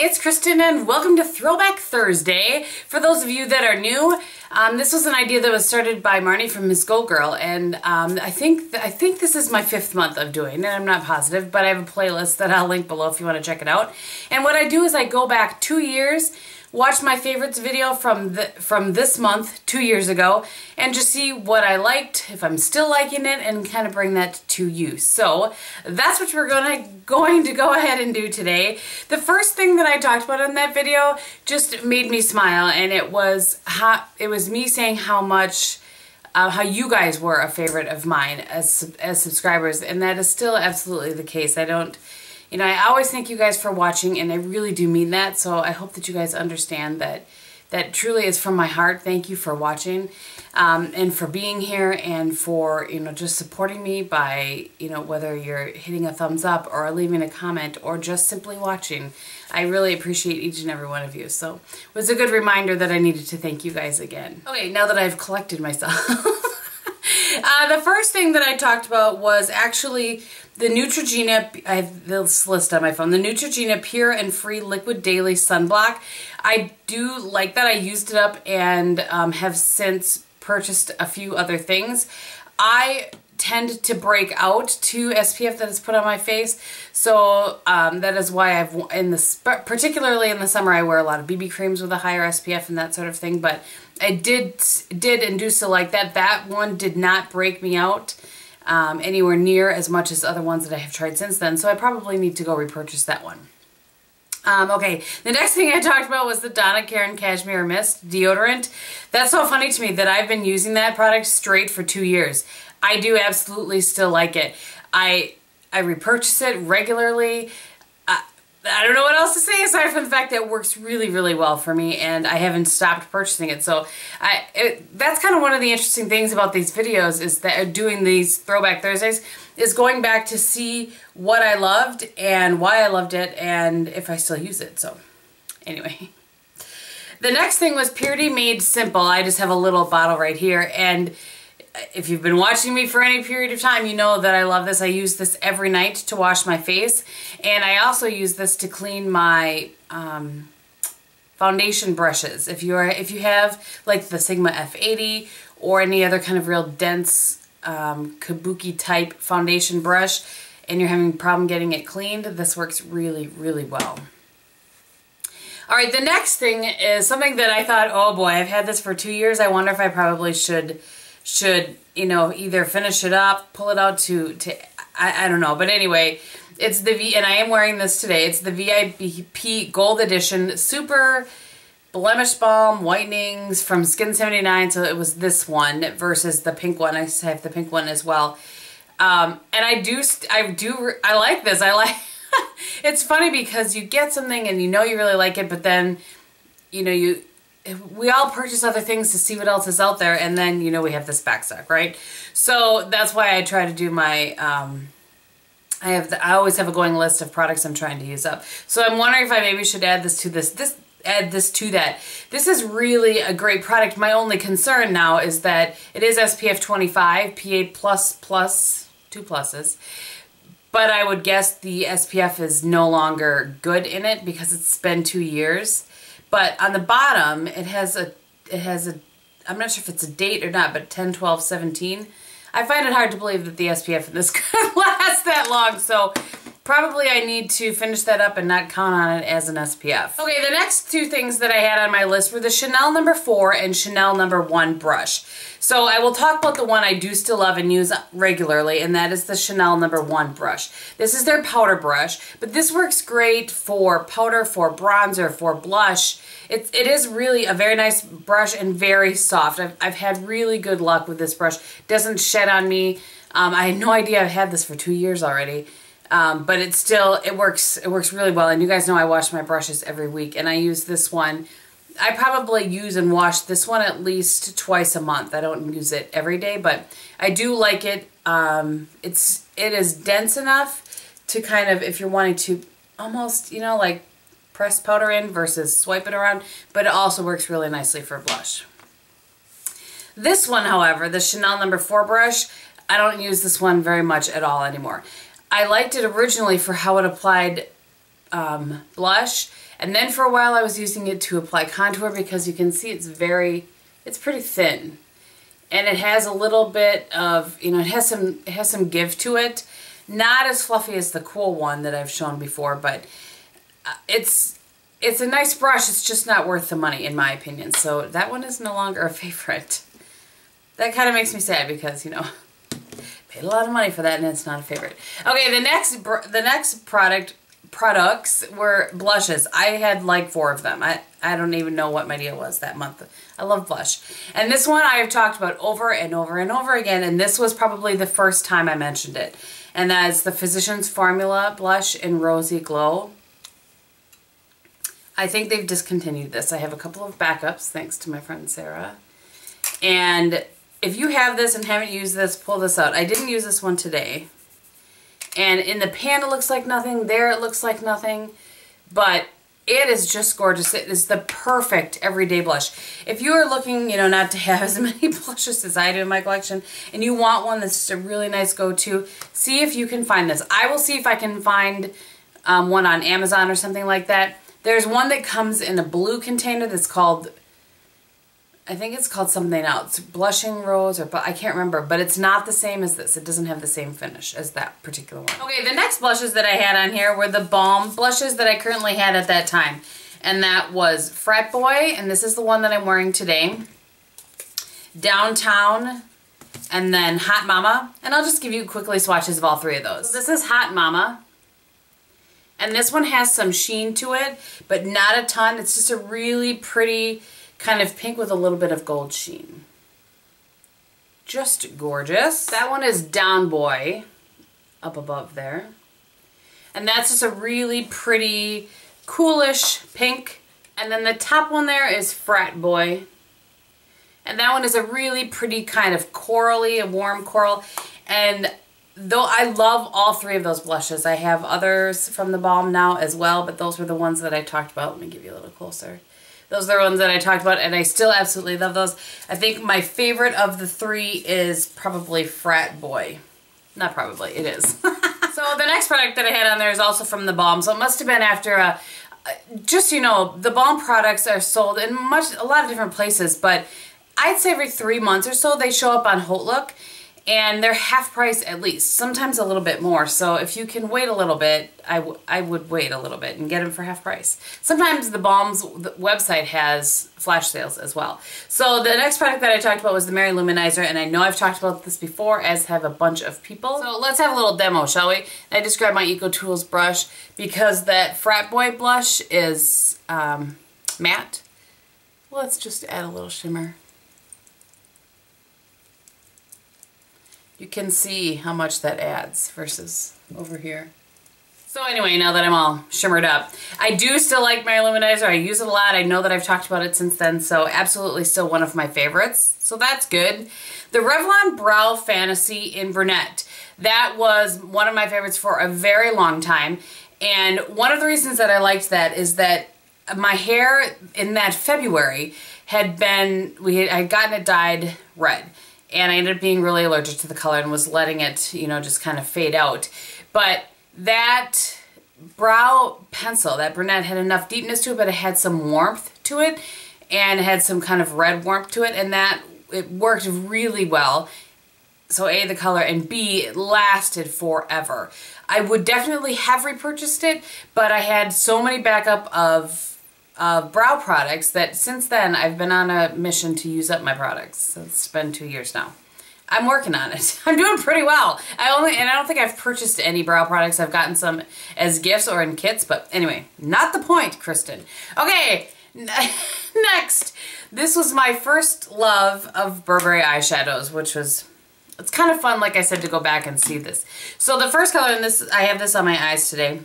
it's Kristin and welcome to Throwback Thursday. For those of you that are new, this was an idea that was started by Marnie from Miss Gold Girl, and I think this is my 5th month of doing it. I'm not positive, but I have a playlist that I'll link below if you want to check it out. And what I do is I go back 2 years, watch my favorites video from this month, 2 years ago, and just see what I liked, if I'm still liking it, and kind of bring that to you. So that's what we're going to go ahead and do today. The first thing that I talked about in that video just made me smile, and it was me saying how much how you guys were a favorite of mine as subscribers, and that is still absolutely the case. You know, I always thank you guys for watching, and I really do mean that, so I hope that you guys understand that that truly is from my heart. Thank you for watching, and for being here, and for, you know, just supporting me by, you know, whether you're hitting a thumbs up or leaving a comment or just simply watching. I really appreciate each and every one of you. So it was a good reminder that I needed to thank you guys again. Okay, now that I've collected myself. The first thing that I talked about was actually the Neutrogena, I have this list on my phone, the Neutrogena Pure and Free Liquid Daily Sunblock. I do like that. I used it up and have since purchased a few other things. I tend to break out to SPF that is put on my face, so that is why particularly in the summer, I wear a lot of BB creams with a higher SPF and that sort of thing, but I did and do still like that. That one did not break me out anywhere near as much as other ones that I have tried since then, so I probably need to go repurchase that one. Okay, the next thing I talked about was the Donna Karan Cashmere Mist deodorant. That's so funny to me that I've been using that product straight for 2 years. I do absolutely still like it. I repurchase it regularly. I don't know what else to say aside from the fact that it works really, really well for me, and I haven't stopped purchasing it. So that's kind of one of the interesting things about these videos, is that doing these Throwback Thursdays is going back to see what I loved and why I loved it and if I still use it. So anyway. The next thing was Purity Made Simple. I just have a little bottle right here, and if you've been watching me for any period of time, you know that I love this. I use this every night to wash my face, and I also use this to clean my foundation brushes. If you have like the Sigma F80 or any other kind of real dense kabuki type foundation brush, and you're having a problem getting it cleaned, this works really, really well. All right, the next thing is something that I thought, oh boy, I've had this for 2 years. I wonder if I probably should, you know, either finish it up, pull it out to I don't know. But anyway, it's and I am wearing this today. It's the VIP Gold Edition Super Blemish Balm Whitenings from Skin 79. So it was this one versus the pink one. I have the pink one as well. And I like this. It's funny because you get something and you know you really like it, but then, you know, we all purchase other things to see what else is out there, and then, you know, we have this backstock, right? So that's why I try to do my, I always have a going list of products I'm trying to use up. So I'm wondering if I maybe should add this to add this to that. This is really a great product. My only concern now is that it is SPF 25, PA++, 2 pluses, but I would guess the SPF is no longer good in it because it's been 2 years. But on the bottom, it has a, I'm not sure if it's a date or not, but 10/12/17. I find it hard to believe that the SPF in this could last that long, so probably I need to finish that up and not count on it as an SPF. Okay, the next 2 things that I had on my list were the Chanel No. 4 and Chanel No. 1 brush. So I will talk about the one I do still love and use regularly, and that is the Chanel No. 1 brush. This is their powder brush, but this works great for powder, for bronzer, for blush. It is really a very nice brush and very soft. I've had really good luck with this brush. It doesn't shed on me. I had no idea I've had this for 2 years already. But it works really well, and you guys know I wash my brushes every week, and I use this one. I probably use and wash this one at least twice a month. I don't use it every day, but I do like it. It is dense enough to kind of, if you're wanting to almost, you know, like press powder in versus swipe it around, but it also works really nicely for blush. This one, however, the Chanel No. 4 brush, I don't use this one very much at all anymore. I liked it originally for how it applied blush, And then for a while I was using it to apply contour because you can see it's pretty thin. And it has a little bit of, you know, it has some give to it. Not as fluffy as the Cool one that I've shown before, but it's a nice brush. It's just not worth the money in my opinion. So that one is no longer a favorite. That kind of makes me sad because, you know, paid a lot of money for that and it's not a favorite. Okay, the next products were blushes. I had like 4 of them. I don't even know what my deal was that month. I love blush. And this one I have talked about over and over and over again, and this was probably the first time I mentioned it. And that is the Physicians Formula Blush in Rosy Glow. I think they've discontinued this. I have a couple of backups thanks to my friend Sarah. And if you have this and haven't used this, pull this out. I didn't use this one today. And in the pan it looks like nothing. There it looks like nothing. But it is just gorgeous. It is the perfect everyday blush. If you are looking, you know, not to have as many blushes as I do in my collection, and you want one that's just a really nice go-to, see if you can find this. I will see if I can find one on Amazon or something like that. There's one that comes in a blue container that's called, I think it's called something else, Blushing Rose, or I can't remember, but it's not the same as this. It doesn't have the same finish as that particular one. Okay, the next blushes that I had on here were the Balm blushes that I currently had at that time. And that was Frat Boy, and this is the one that I'm wearing today. Downtown, and then Hot Mama. And I'll just give you quickly swatches of all 3 of those. So this is Hot Mama. And this one has some sheen to it, but not a ton. It's just a really pretty kind of pink with a little bit of gold sheen. Just gorgeous. That one is Down Boy, up above there. And that's just a really pretty, coolish pink. And then the top one there is Frat Boy. And that one is a really pretty kind of corally, a warm coral. And though I love all 3 of those blushes, I have others from TheBalm now as well, but those were the ones that I talked about. Let me give you a little closer. Those are the ones that I talked about, and I still absolutely love those. I think my favorite of the 3 is probably Frat Boy. Not probably, it is. So the next product that I had on there is also from TheBalm, so it must have been after just, you know, TheBalm products are sold in a lot of different places, but I'd say every 3 months or so they show up on HauteLook. And they're half price at least, sometimes a little bit more. So if you can wait a little bit, I would wait a little bit and get them for half price. Sometimes TheBalm's website has flash sales as well. So the next product that I talked about was the Mary Luminizer, and I know I've talked about this before, as have a bunch of people. So let's have a little demo, shall we? I just grabbed my Eco Tools brush because that Frat Boy blush is matte. Let's just add a little shimmer. You can see how much that adds versus over here. So anyway, now that I'm all shimmered up, I do still like my Illuminizer. I use it a lot. I know that I've talked about it since then, so absolutely still one of my favorites. So that's good. The Revlon Brow Fantasy in Brunette. That was one of my favorites for a very long time. And one of the reasons that I liked that is that my hair in that February had been, I'd gotten it dyed red. And I ended up being really allergic to the color and was letting it, you know, just kind of fade out. But that brow pencil, that Brunette, had enough deepness to it, but it had some warmth to it, and it had some kind of red warmth to it, and that, it worked really well. So A, the color, and B, it lasted forever. I would definitely have repurchased it, but I had so many backup of brow products that since then I've been on a mission to use up my products. So it's been 2 years now. I'm working on it. I'm doing pretty well. I don't think I've purchased any brow products. I've gotten some as gifts or in kits, but anyway, not the point, Kristin. Okay, next. This was my first love of Burberry Eye Shadows, which was, it's kind of fun, like I said, to go back and see this. So the first color in this, I have this on my eyes today,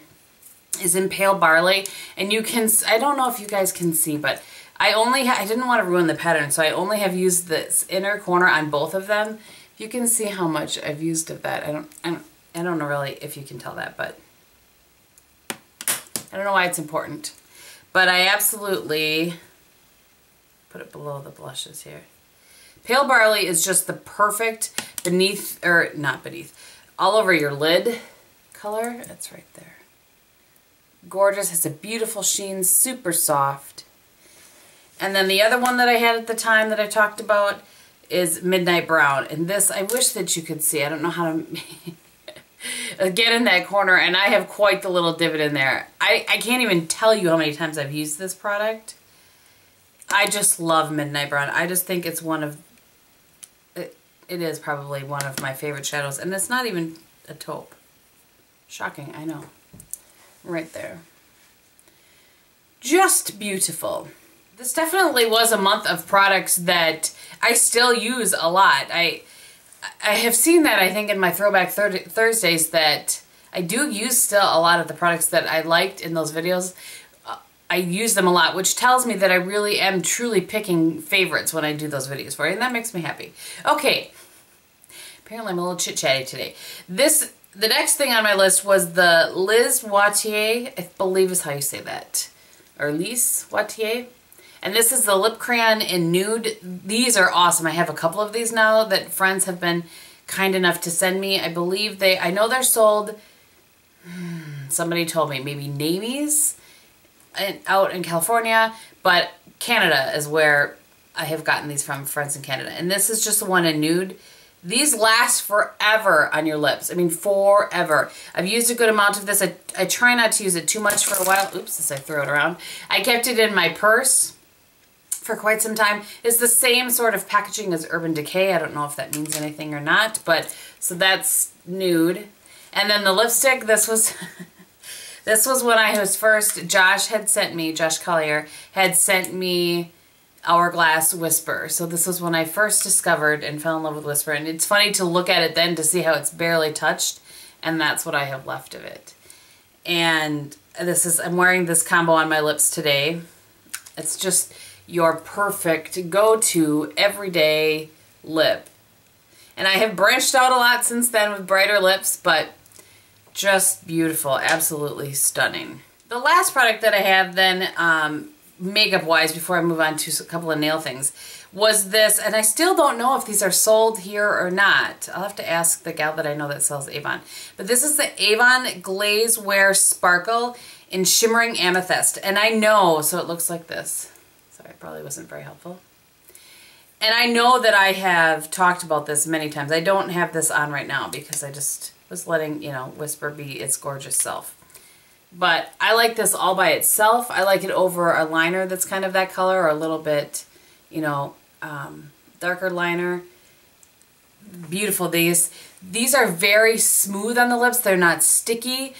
is in Pale Barley, and you can, I don't know if you guys can see, but I didn't want to ruin the pattern, so I only have used this inner corner on both of them. You can see how much I've used of that. I don't know really if you can tell that, but I don't know why it's important. But I absolutely put it below the blushes here. Pale Barley is just the perfect beneath, or not beneath, all over your lid color. It's right there. Gorgeous, has a beautiful sheen, super soft. And then the other one that I had at the time that I talked about is Midnight Brown. And this, I wish that you could see. I don't know how to get in that corner, and I have quite the little divot in there. I can't even tell you how many times I've used this product. I just love Midnight Brown. I just think it's one of, it is probably one of my favorite shadows. And it's not even a taupe. Shocking, I know. Right there. Just beautiful. This definitely was a month of products that I still use a lot. I have seen that, I think, in my Throwback Thursdays, that I do use still a lot of the products that I liked in those videos. I use them a lot, which tells me that I really am truly picking favorites when I do those videos for you, and that makes me happy. Okay, apparently I'm a little chit-chatty today. The next thing on my list was the Lize Watier, I believe is how you say that, or Lize Watier. And this is the lip crayon in Nude. These are awesome. I have a couple of these now that friends have been kind enough to send me. I believe I know they're sold, somebody told me, maybe Namies out in California, but Canada is where I have gotten these from, friends in Canada. And this is just the one in Nude. These last forever on your lips. I mean, forever. I've used a good amount of this. I try not to use it too much for a while. Oops, as I throw it around. I kept it in my purse for quite some time. It's the same sort of packaging as Urban Decay. I don't know if that means anything or not, but so that's Nude. And then the lipstick, this was this was when I was first, Josh Collier had sent me Hourglass Whisper. So this was when I first discovered and fell in love with Whisper. And it's funny to look at it then to see how it's barely touched, and that's what I have left of it. And I'm wearing this combo on my lips today. It's just your perfect go-to everyday lip. And I have branched out a lot since then with brighter lips, but just beautiful, absolutely stunning. The last product that I have then, makeup-wise, before I move on to a couple of nail things, was this, and I still don't know if these are sold here or not. I'll have to ask the gal that I know that sells Avon. But this is the Avon Glazewear Sparkle in Shimmering Amethyst. And I know, so it looks like this. Sorry, it probably wasn't very helpful. And I know that I have talked about this many times. I don't have this on right now because I just was letting, you know, Whisper be its gorgeous self. But I like this all by itself. I like it over a liner that's kind of that color, or a little bit, you know, darker liner. Beautiful. These are very smooth on the lips. They're not sticky.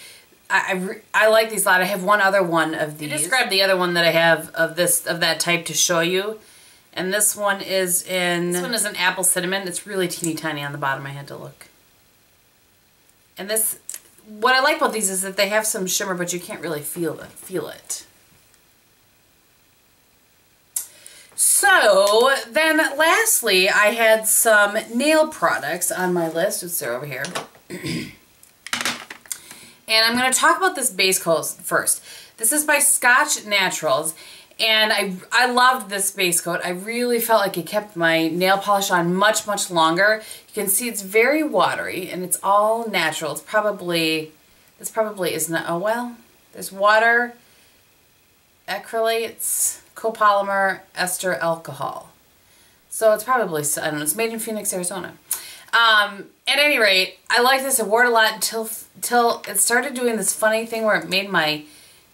I like these a lot. I have one other one of these. I just grabbed the other one that I have of that type to show you. And this one is an apple cinnamon. It's really teeny tiny on the bottom. I had to look. And this, what I like about these is that they have some shimmer, but you can't really feel it. So then lastly, I had some nail products on my list. Oops, they're over here. And I'm going to talk about this base coat first. This is by Scotch Naturals. And I loved this base coat. I really felt like it kept my nail polish on much, much longer. You can see it's very watery and it's all natural. This probably isn't, oh well, there's water, acrylates, copolymer, ester alcohol. So it's probably, I don't know, it's made in Phoenix, Arizona. At any rate, I liked this. I wore it a lot until it started doing this funny thing where it made my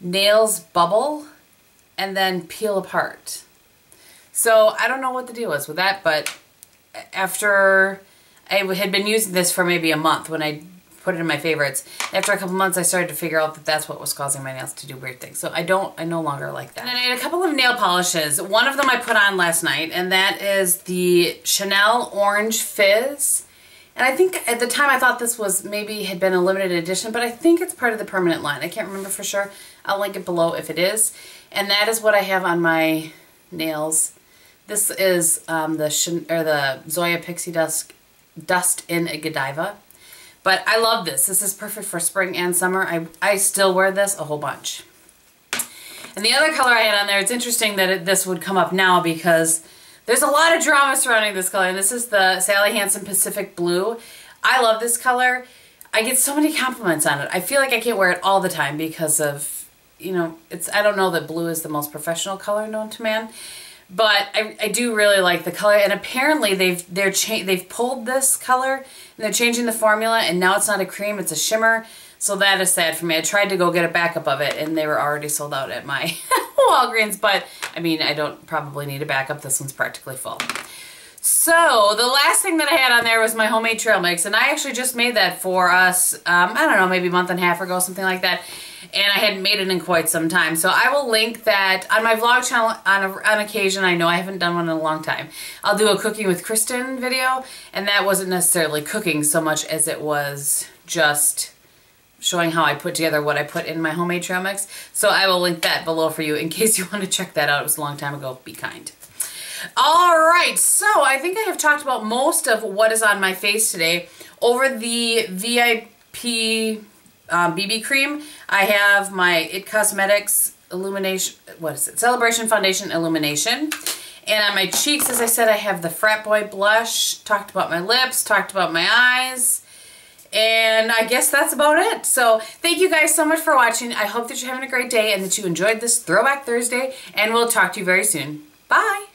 nails bubble and then peel apart. So I don't know what the deal was with that, but after I had been using this for maybe a month when I put it in my favorites, after a couple months I started to figure out that that's what was causing my nails to do weird things. So I no longer like that. And then I had a couple of nail polishes. One of them I put on last night, and that is the Chanel Orange Fizz. And I think at the time I thought this was had been a limited edition, but I think it's part of the permanent line. I can't remember for sure. I'll link it below if it is. And that is what I have on my nails. This is the Zoya Pixie Dust in Godiva. But I love this. This is perfect for spring and summer. I still wear this a whole bunch. And the other color I had on there, it's interesting that this would come up now because there's a lot of drama surrounding this color. And this is the Sally Hansen Pacific Blue. I love this color. I get so many compliments on it. I feel like I can't wear it all the time because of you know, I don't know that blue is the most professional color known to man, but I do really like the color. And apparently they've pulled this color and they're changing the formula, and now it's not a cream, it's a shimmer. So that is sad for me. I tried to go get a backup of it and they were already sold out at my Walgreens, but I mean, I don't probably need a backup. This one's practically full. So the last thing that I had on there was my homemade trail mix, and I actually just made that for us, I don't know, maybe a month and a half ago, something like that, and I hadn't made it in quite some time. So I will link that on my vlog channel on occasion. I know I haven't done one in a long time. I'll do a cooking with Kristin video, and that wasn't necessarily cooking so much as it was just showing how I put together what I put in my homemade trail mix. So I will link that below for you in case you want to check that out. It was a long time ago. Be kind. Alright, so I think I have talked about most of what is on my face today. Over the VIP BB cream, I have my It Cosmetics Illumination, what is it? Celebration Foundation Illumination. And on my cheeks, as I said, I have the Frat Boy blush. Talked about my lips, talked about my eyes. And I guess that's about it. So thank you guys so much for watching. I hope that you're having a great day and that you enjoyed this Throwback Thursday. And we'll talk to you very soon. Bye!